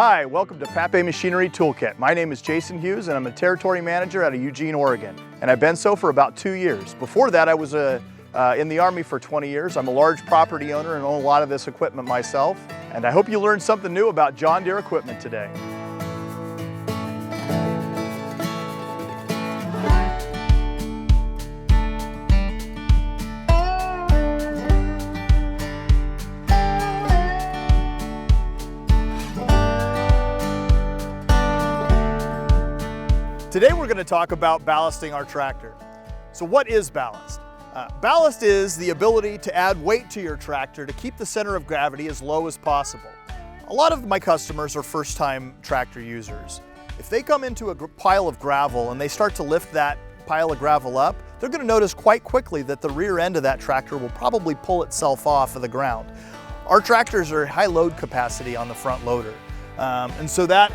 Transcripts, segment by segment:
Hi, welcome to Papé Machinery Toolkit. My name is Jason Hughes and I'm a territory manager out of Eugene, Oregon. And I've been so for about 2 years. Before that, I was in the Army for 20 years. I'm a large property owner and own a lot of this equipment myself. And I hope you learned something new about John Deere equipment today. Today we're going to talk about ballasting our tractor. So what is ballast? Ballast is the ability to add weight to your tractor to keep the center of gravity as low as possible. A lot of my customers are first-time tractor users. If they come into a pile of gravel and they start to lift that pile of gravel up, they're going to notice quite quickly that the rear end of that tractor will probably pull itself off of the ground. Our tractors are high load capacity on the front loader, and so that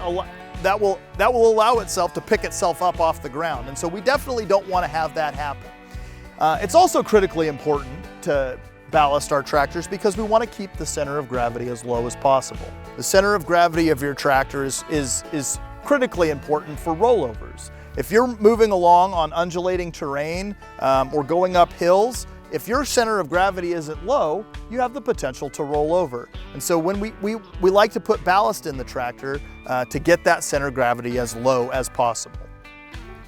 will allow itself to pick itself up off the ground. And so we definitely don't want to have that happen. It's also critically important to ballast our tractors because we want to keep the center of gravity as low as possible. The center of gravity of your tractor is critically important for rollovers. If you're moving along on undulating terrain or going up hills, if your center of gravity isn't low, you have the potential to roll over. And so when we like to put ballast in the tractor to get that center of gravity as low as possible.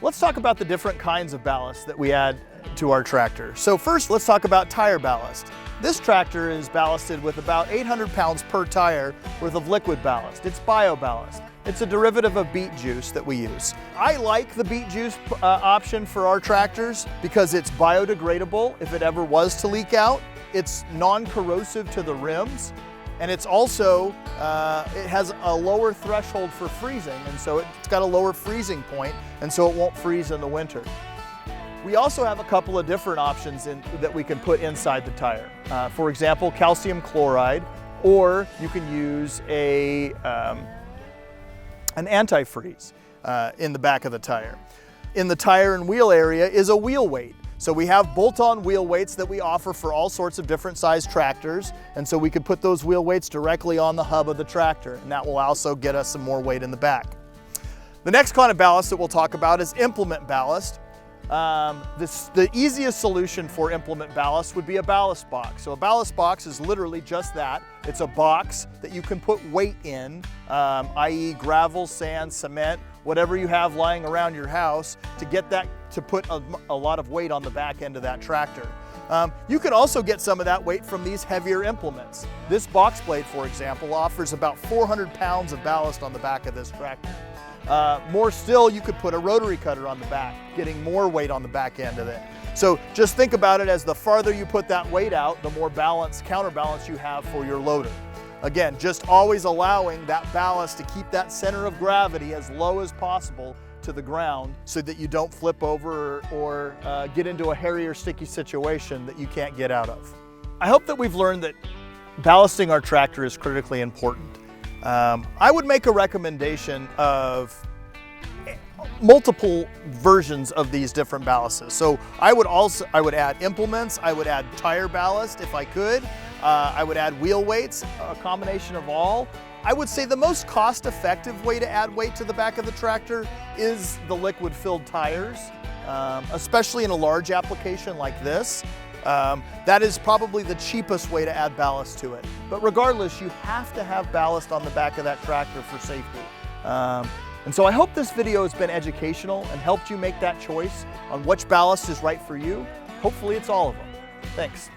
Let's talk about the different kinds of ballast that we add to our tractor. So first, let's talk about tire ballast. This tractor is ballasted with about 800 pounds per tire worth of liquid ballast. It's bio ballast. It's a derivative of beet juice that we use. I like the beet juice option for our tractors because it's biodegradable if it ever was to leak out. It's non-corrosive to the rims, and it's also, it has a lower threshold for freezing, and so it's got a lower freezing point, and so it won't freeze in the winter. We also have a couple of different options that we can put inside the tire. For example, calcium chloride, or you can use an antifreeze in the back of the tire. In the tire and wheel area is a wheel weight. So we have bolt-on wheel weights that we offer for all sorts of different size tractors, and so we could put those wheel weights directly on the hub of the tractor, and that will also get us some more weight in the back. The next kind of ballast that we'll talk about is implement ballast. The easiest solution for implement ballast would be a ballast box. So a ballast box is literally just that. It's a box that you can put weight in, i.e. gravel, sand, cement, whatever you have lying around your house to get that to put a lot of weight on the back end of that tractor. You can also get some of that weight from these heavier implements. This box blade, for example, offers about 400 pounds of ballast on the back of this tractor. More still, you could put a rotary cutter on the back, getting more weight on the back end of it. So just think about it as the farther you put that weight out, the more counterbalance you have for your loader. Again, just always allowing that ballast to keep that center of gravity as low as possible to the ground so that you don't flip over or get into a hairy or sticky situation that you can't get out of. I hope that we've learned that ballasting our tractor is critically important. I would make a recommendation of multiple versions of these different ballasts. So I would add implements, I would add tire ballast if I could, I would add wheel weights, a combination of all. I would say the most cost-effective way to add weight to the back of the tractor is the liquid-filled tires, especially in a large application like this. That is probably the cheapest way to add ballast to it. But regardless, you have to have ballast on the back of that tractor for safety. And so I hope this video has been educational and helped you make that choice on which ballast is right for you. Hopefully it's all of them. Thanks.